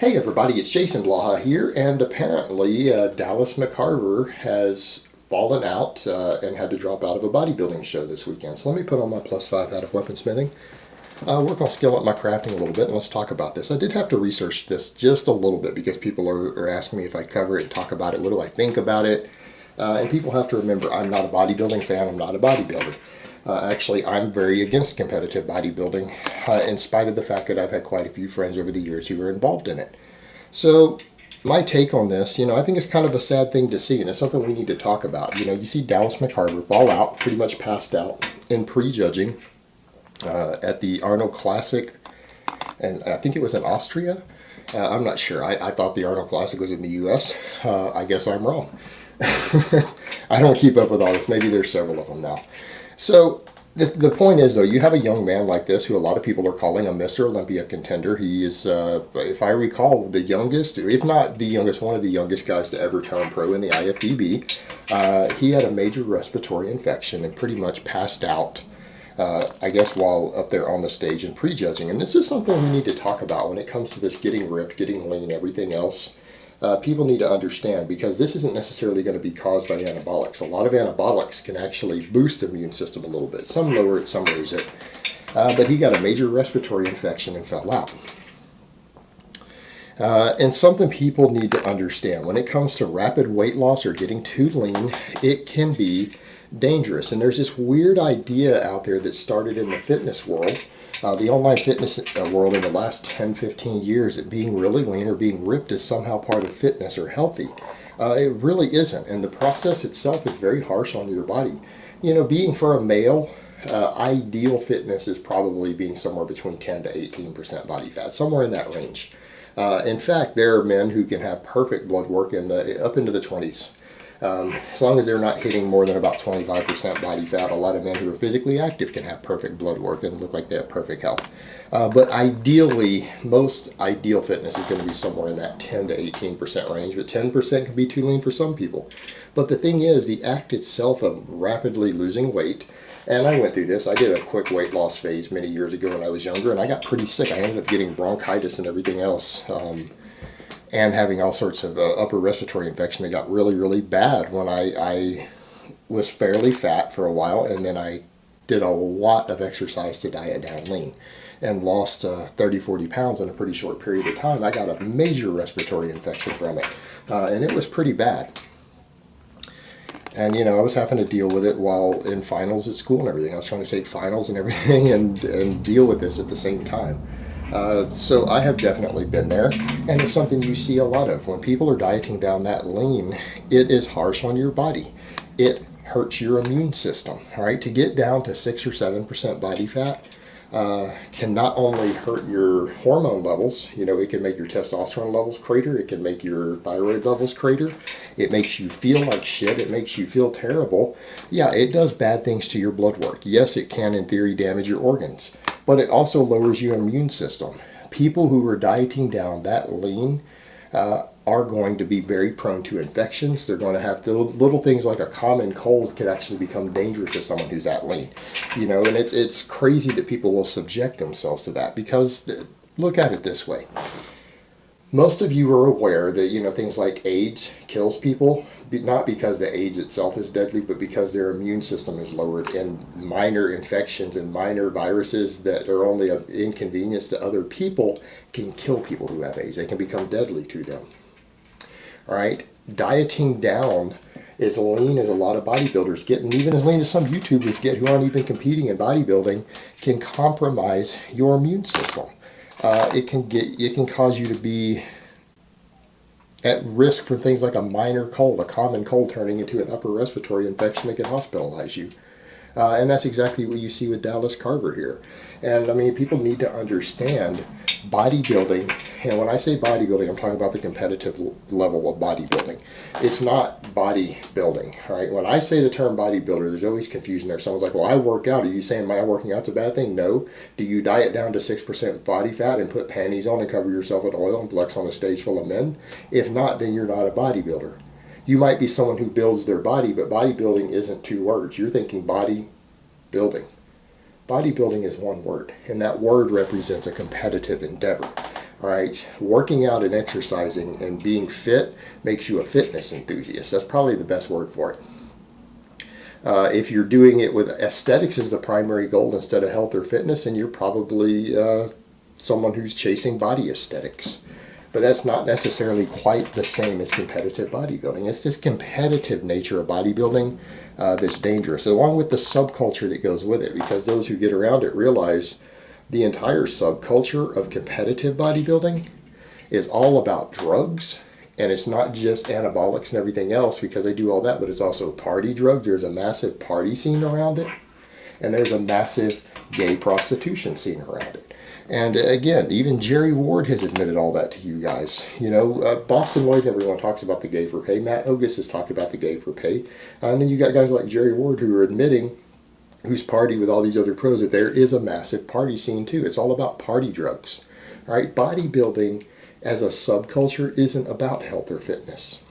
Hey everybody, it's Jason Blaha here, and apparently Dallas McCarver has fallen out and had to drop out of a bodybuilding show this weekend. So let me put on my +5 out of weaponsmithing, work on skill up my crafting a little bit, and let's talk about this. I did have to research this just a little bit because people are asking me if I cover it and talk about it, what do I think about it? And people have to remember I'm not a bodybuilding fan, I'm not a bodybuilder. Actually, I'm very against competitive bodybuilding, in spite of the fact that I've had quite a few friends over the years who are involved in it. So, my take on this, I think it's kind of a sad thing to see, and it's something we need to talk about. You see Dallas McCarver fall out, pretty much passed out in prejudging at the Arnold Classic, and I think it was in Austria. I'm not sure. I thought the Arnold Classic was in the U.S. I guess I'm wrong. I don't keep up with all this. Maybe there's several of them now. So the point is, though, you have a young man like this who a lot of people are calling a Mr. Olympia contender. He is, if I recall, the youngest, if not the youngest, one of the youngest guys to ever turn pro in the IFBB. He had a major respiratory infection and pretty much passed out, I guess, while up there on the stage and prejudging. And this is something we need to talk about when it comes to this getting ripped, getting lean, everything else. People need to understand, because this isn't necessarily going to be caused by anabolics. A lot of anabolics can actually boost the immune system a little bit. Some lower it, some raise it. But he got a major respiratory infection and fell out. And something people need to understand, when it comes to rapid weight loss or getting too lean, it can be dangerous. And there's this weird idea out there that started in the fitness world, the online fitness world in the last 10, 15 years, that being really lean or being ripped is somehow part of fitness or healthy. It really isn't. And the process itself is very harsh on your body. Being for a male, ideal fitness is probably being somewhere between 10 to 18% body fat, somewhere in that range. In fact, there are men who can have perfect blood work up into the 20s. As long as they're not hitting more than about 25% body fat, a lot of men who are physically active can have perfect blood work and look like they have perfect health. But ideally, most ideal fitness is going to be somewhere in that 10 to 18% range, but 10% can be too lean for some people. But the thing is, the act itself of rapidly losing weight, and I went through this. I did a quick weight loss phase many years ago when I was younger, and I got pretty sick. I ended up getting bronchitis and everything else. And having all sorts of upper respiratory infection that got really, really bad when I was fairly fat for a while, and then I did a lot of exercise to diet down lean and lost 30, 40 pounds in a pretty short period of time. I got a major respiratory infection from it, and it was pretty bad. And, I was having to deal with it while in finals at school and everything. I was trying to take finals and everything and deal with this at the same time. So I have definitely been there, and it's something you see a lot of. When people are dieting down that lean, it is harsh on your body. It hurts your immune system, all right? To get down to 6 or 7% body fat can not only hurt your hormone levels, it can make your testosterone levels crater, it can make your thyroid levels crater, it makes you feel like shit, it makes you feel terrible. Yeah, it does bad things to your blood work. Yes, it can, in theory, damage your organs. But it also lowers your immune system. People who are dieting down that lean are going to be very prone to infections. They're going to have little things like a common cold could actually become dangerous to someone who's that lean. And it's crazy that people will subject themselves to that, because look at it this way. Most of you are aware that, things like AIDS kills people, not because the AIDS itself is deadly, but because their immune system is lowered, and minor infections and minor viruses that are only an inconvenience to other people can kill people who have AIDS. They can become deadly to them. All right? Dieting down as lean as a lot of bodybuilders get, and even as lean as some YouTubers get who aren't even competing in bodybuilding, can compromise your immune system. It can cause you to be at risk for things like a minor cold, a common cold turning into an upper respiratory infection that can hospitalize you. And that's exactly what you see with Dallas Carver here. And people need to understand bodybuilding. And when I say bodybuilding, I'm talking about the competitive level of bodybuilding. It's not bodybuilding, all right? When I say the term bodybuilder, there's always confusion there. Someone's like, well, I work out. Are you saying my working out's a bad thing? No. Do you diet down to 6% body fat and put panties on and cover yourself with oil and flex on a stage full of men? If not, then you're not a bodybuilder. You might be someone who builds their body, but bodybuilding isn't 2 words. You're thinking bodybuilding. Bodybuilding is 1 word, and that word represents a competitive endeavor. All right, working out and exercising and being fit makes you a fitness enthusiast. That's probably the best word for it. If you're doing it with aesthetics as the primary goal instead of health or fitness, then you're probably someone who's chasing body aesthetics. But that's not necessarily quite the same as competitive bodybuilding. It's this competitive nature of bodybuilding that's dangerous, along with the subculture that goes with it, because those who get around it realize the entire subculture of competitive bodybuilding is all about drugs. And it's not just anabolics and everything else, because they do all that, but it's also party drugs. There's a massive party scene around it. And there's a massive gay prostitution scene around it. And again, even Jerry Ward has admitted all that to you guys. Boston Lloyd, everyone talks about the gay for pay. Matt Ogus has talked about the gay for pay. And then you got guys like Jerry Ward who are admitting, who's party with all these other pros, that there is a massive party scene too. It's all about party drugs. All right, bodybuilding as a subculture isn't about health or fitness.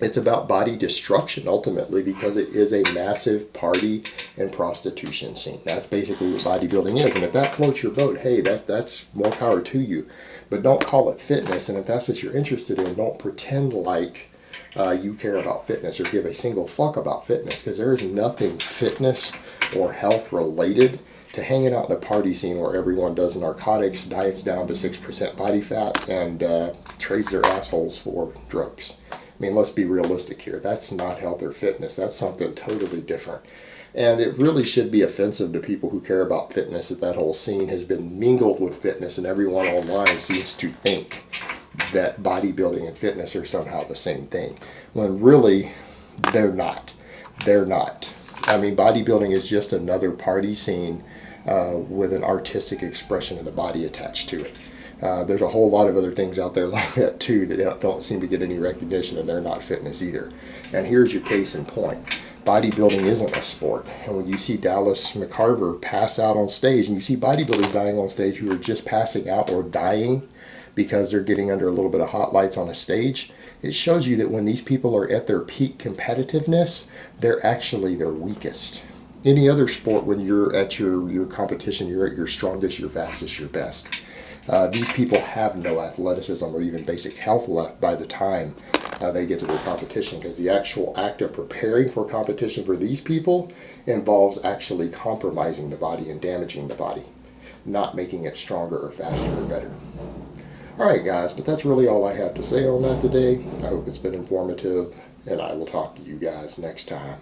It's about body destruction ultimately, because it is a massive party and prostitution scene. That's basically what bodybuilding is. And if that floats your boat, hey, that's more power to you. But don't call it fitness. And if that's what you're interested in, don't pretend like you care about fitness or give a single fuck about fitness, because there is nothing fitness or health related to hanging out in a party scene where everyone does narcotics, diets down to 6% body fat, and trades their assholes for drugs. I mean, let's be realistic here. That's not health or fitness. That's something totally different. And it really should be offensive to people who care about fitness that whole scene has been mingled with fitness, and everyone online seems to think that bodybuilding and fitness are somehow the same thing, when really they're not. They're not. I mean, bodybuilding is just another party scene with an artistic expression of the body attached to it. There's a whole lot of other things out there like that too that don't seem to get any recognition, and they're not fitness either. And here's your case in point. Bodybuilding isn't a sport. And when you see Dallas McCarver pass out on stage, and you see bodybuilders dying on stage who are just passing out or dying because they're getting under a little bit of hot lights on a stage, it shows you that when these people are at their peak competitiveness, they're actually their weakest. Any other sport, when you're at your competition, you're at your strongest, your fastest, your best. These people have no athleticism or even basic health left by the time they get to their competition, because the actual act of preparing for competition for these people involves actually compromising the body and damaging the body, not making it stronger or faster or better. Alright guys, but that's really all I have to say on that today. I hope it's been informative, and I will talk to you guys next time.